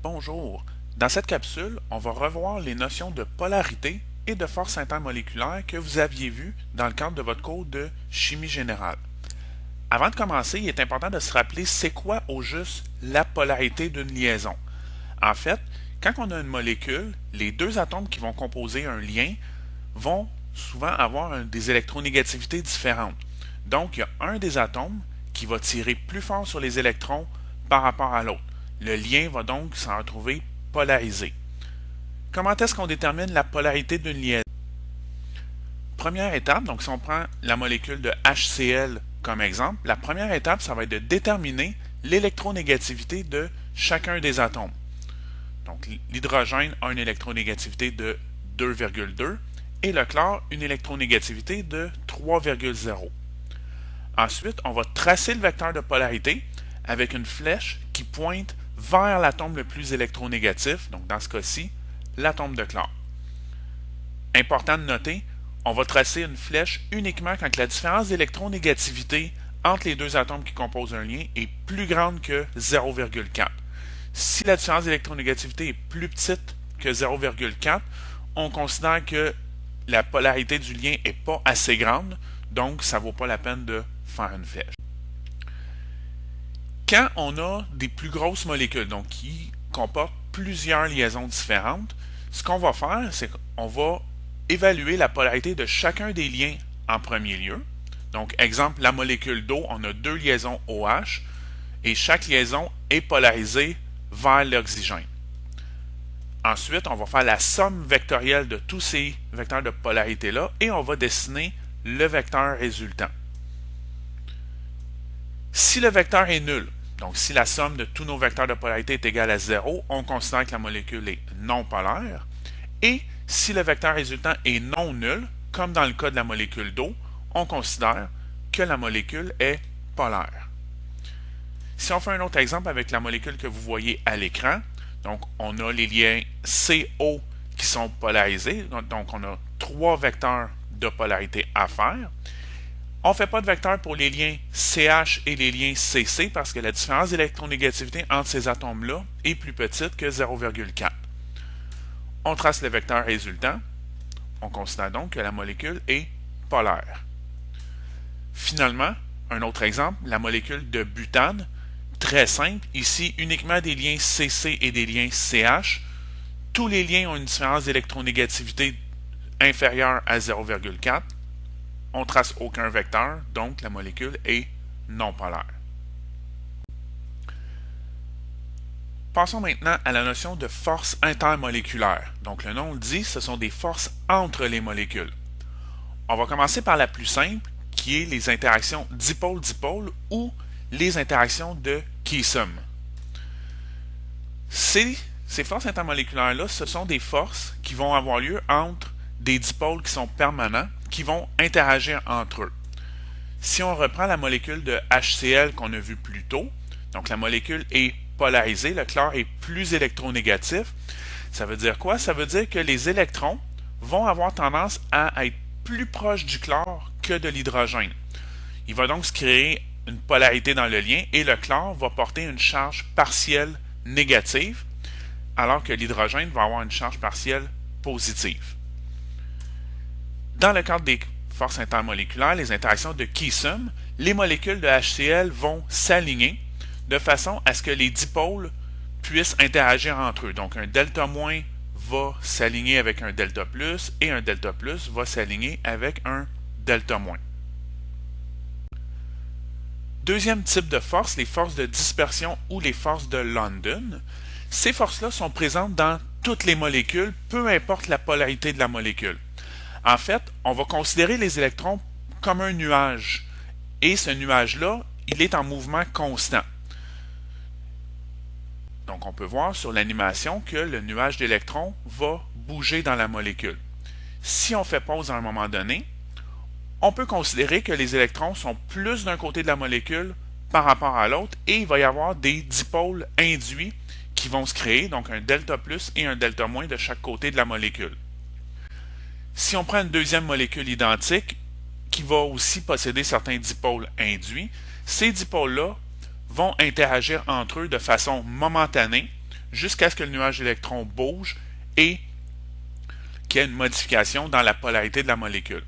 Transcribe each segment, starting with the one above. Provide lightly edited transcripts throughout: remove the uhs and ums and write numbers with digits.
Bonjour. Dans cette capsule, on va revoir les notions de polarité et de force intermoléculaire que vous aviez vues dans le cadre de votre cours de chimie générale. Avant de commencer, il est important de se rappeler c'est quoi au juste la polarité d'une liaison. En fait, quand on a une molécule, les deux atomes qui vont composer un lien vont souvent avoir des électronégativités différentes. Donc, il y a un des atomes qui va tirer plus fort sur les électrons par rapport à l'autre. Le lien va donc s'en retrouver polarisé. Comment est-ce qu'on détermine la polarité d'une liaison? Première étape, donc si on prend la molécule de HCl comme exemple, la première étape, ça va être de déterminer l'électronégativité de chacun des atomes. Donc l'hydrogène a une électronégativité de 2,2 et le chlore une électronégativité de 3,0. Ensuite, on va tracer le vecteur de polarité avec une flèche qui pointe vers l'atome le plus électronégatif, donc dans ce cas-ci, l'atome de chlore. Important de noter, on va tracer une flèche uniquement quand la différence d'électronégativité entre les deux atomes qui composent un lien est plus grande que 0,4. Si la différence d'électronégativité est plus petite que 0,4, on considère que la polarité du lien n'est pas assez grande, donc ça ne vaut pas la peine de faire une flèche. Quand on a des plus grosses molécules, donc qui comportent plusieurs liaisons différentes, ce qu'on va faire, c'est qu'on va évaluer la polarité de chacun des liens en premier lieu. Donc, exemple, la molécule d'eau, on a deux liaisons OH et chaque liaison est polarisée vers l'oxygène. Ensuite, on va faire la somme vectorielle de tous ces vecteurs de polarité-là et on va dessiner le vecteur résultant. Si le vecteur est nul, donc si la somme de tous nos vecteurs de polarité est égale à 0, on considère que la molécule est non polaire. Et si le vecteur résultant est non nul, comme dans le cas de la molécule d'eau, on considère que la molécule est polaire. Si on fait un autre exemple avec la molécule que vous voyez à l'écran, donc on a les liens CO qui sont polarisés, donc on a trois vecteurs de polarité à faire. On ne fait pas de vecteur pour les liens CH et les liens CC parce que la différence d'électronégativité entre ces atomes-là est plus petite que 0,4. On trace le vecteur résultant. On considère donc que la molécule est polaire. Finalement, un autre exemple, la molécule de butane, très simple, ici uniquement des liens CC et des liens CH. Tous les liens ont une différence d'électronégativité inférieure à 0,4. On ne trace aucun vecteur, donc la molécule est non polaire. Passons maintenant à la notion de force intermoléculaire. Donc le nom le dit, ce sont des forces entre les molécules. On va commencer par la plus simple, qui est les interactions dipôle-dipôle ou les interactions de Keesom. Ces forces intermoléculaires-là, ce sont des forces qui vont avoir lieu entre des dipôles qui sont permanents, qui vont interagir entre eux. Si on reprend la molécule de HCl qu'on a vue plus tôt, donc la molécule est polarisée, le chlore est plus électronégatif. Ça veut dire quoi? Ça veut dire que les électrons vont avoir tendance à être plus proches du chlore que de l'hydrogène. Il va donc se créer une polarité dans le lien et le chlore va porter une charge partielle négative, alors que l'hydrogène va avoir une charge partielle positive. Dans le cadre des forces intermoléculaires, les interactions de Keesom, les molécules de HCl vont s'aligner de façon à ce que les dipôles puissent interagir entre eux. Donc un delta- va s'aligner avec un delta plus et un delta plus va s'aligner avec un delta-. Deuxième type de force, les forces de dispersion ou les forces de London. Ces forces-là sont présentes dans toutes les molécules, peu importe la polarité de la molécule. En fait, on va considérer les électrons comme un nuage. Et ce nuage-là, il est en mouvement constant. Donc, on peut voir sur l'animation que le nuage d'électrons va bouger dans la molécule. Si on fait pause à un moment donné, on peut considérer que les électrons sont plus d'un côté de la molécule par rapport à l'autre et il va y avoir des dipôles induits qui vont se créer, donc un delta plus et un delta- de chaque côté de la molécule. Si on prend une deuxième molécule identique qui va aussi posséder certains dipôles induits, ces dipôles-là vont interagir entre eux de façon momentanée jusqu'à ce que le nuage d'électrons bouge et qu'il y ait une modification dans la polarité de la molécule.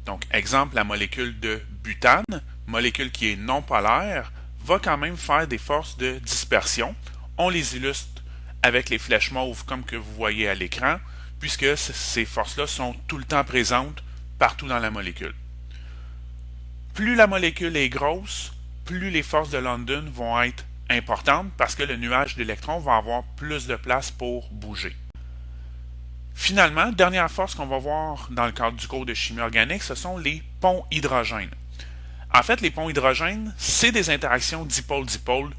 Donc, exemple, la molécule de butane, molécule qui est non polaire, va quand même faire des forces de dispersion. On les illustre avec les flèches mauves comme que vous voyez à l'écran, puisque ces forces-là sont tout le temps présentes partout dans la molécule. Plus la molécule est grosse, plus les forces de London vont être importantes parce que le nuage d'électrons va avoir plus de place pour bouger. Finalement, dernière force qu'on va voir dans le cadre du cours de chimie organique, ce sont les ponts hydrogènes. En fait, les ponts hydrogènes, c'est des interactions dipôle-dipôle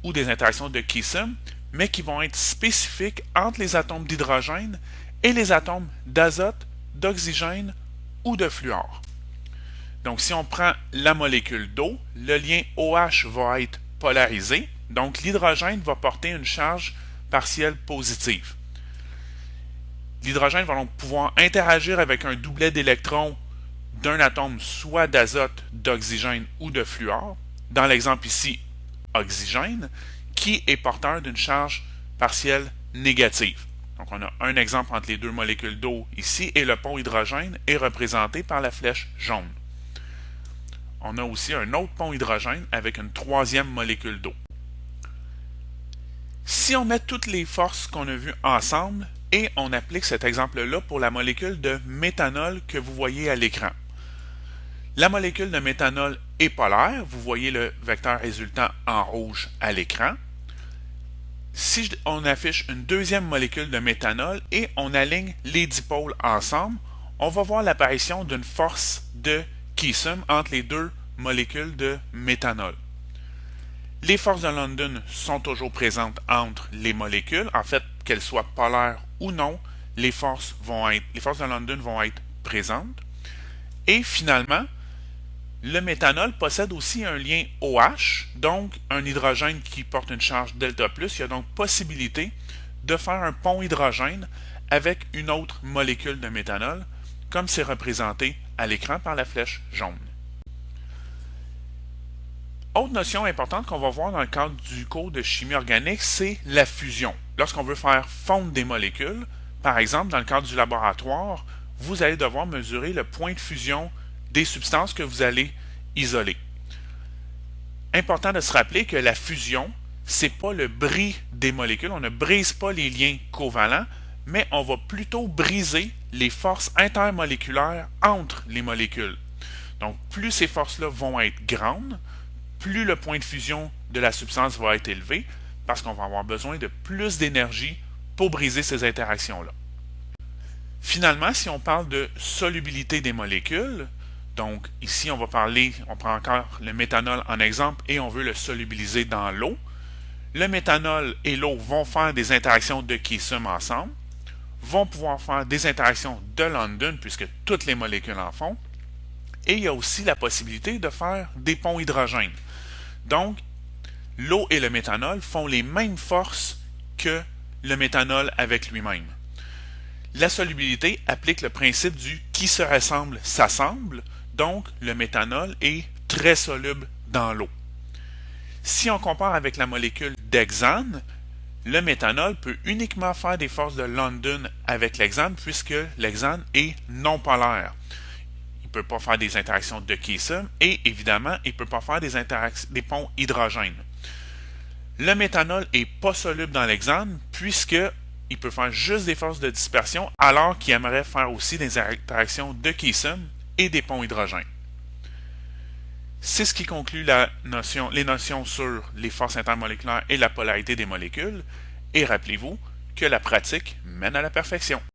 ou des interactions de Keesom, mais qui vont être spécifiques entre les atomes d'hydrogène et les atomes d'azote, d'oxygène ou de fluor. Donc, si on prend la molécule d'eau, le lien OH va être polarisé, donc l'hydrogène va porter une charge partielle positive. L'hydrogène va donc pouvoir interagir avec un doublet d'électrons d'un atome soit d'azote, d'oxygène ou de fluor, dans l'exemple ici, oxygène, qui est porteur d'une charge partielle négative. Donc on a un exemple entre les deux molécules d'eau ici et le pont hydrogène est représenté par la flèche jaune. On a aussi un autre pont hydrogène avec une troisième molécule d'eau. Si on met toutes les forces qu'on a vues ensemble et on applique cet exemple-là pour la molécule de méthanol que vous voyez à l'écran. La molécule de méthanol est polaire, vous voyez le vecteur résultant en rouge à l'écran. Si on affiche une deuxième molécule de méthanol et on aligne les dipôles ensemble, on va voir l'apparition d'une force de Keesom entre les deux molécules de méthanol. Les forces de London sont toujours présentes entre les molécules. En fait, qu'elles soient polaires ou non, les forces de London vont être présentes. Et finalement, le méthanol possède aussi un lien OH, donc un hydrogène qui porte une charge delta+. Il y a donc possibilité de faire un pont hydrogène avec une autre molécule de méthanol, comme c'est représenté à l'écran par la flèche jaune. Autre notion importante qu'on va voir dans le cadre du cours de chimie organique, c'est la fusion. Lorsqu'on veut faire fondre des molécules, par exemple dans le cadre du laboratoire, vous allez devoir mesurer le point de fusion des substances que vous allez isoler. Important de se rappeler que la fusion, c'est pas le bris des molécules, on ne brise pas les liens covalents, mais on va plutôt briser les forces intermoléculaires entre les molécules. Donc plus ces forces-là vont être grandes, plus le point de fusion de la substance va être élevé, parce qu'on va avoir besoin de plus d'énergie pour briser ces interactions-là. Finalement, si on parle de solubilité des molécules, donc ici on prend encore le méthanol en exemple et on veut le solubiliser dans l'eau. Le méthanol et l'eau vont faire des interactions de Keesom ensemble, vont pouvoir faire des interactions de London puisque toutes les molécules en font, et il y a aussi la possibilité de faire des ponts hydrogènes. Donc, l'eau et le méthanol font les mêmes forces que le méthanol avec lui-même. La solubilité applique le principe du qui se rassemble s'assemble, donc le méthanol est très soluble dans l'eau. Si on compare avec la molécule d'hexane, le méthanol peut uniquement faire des forces de London avec l'hexane puisque l'hexane est non polaire. Il ne peut pas faire des interactions de Keesom et évidemment, il ne peut pas faire des ponts hydrogènes. Le méthanol n'est pas soluble dans l'hexane puisqu'il peut faire juste des forces de dispersion alors qu'il aimerait faire aussi des interactions de Keesom et des ponts hydrogènes. C'est ce qui conclut les notions sur les forces intermoléculaires et la polarité des molécules. Et rappelez-vous que la pratique mène à la perfection.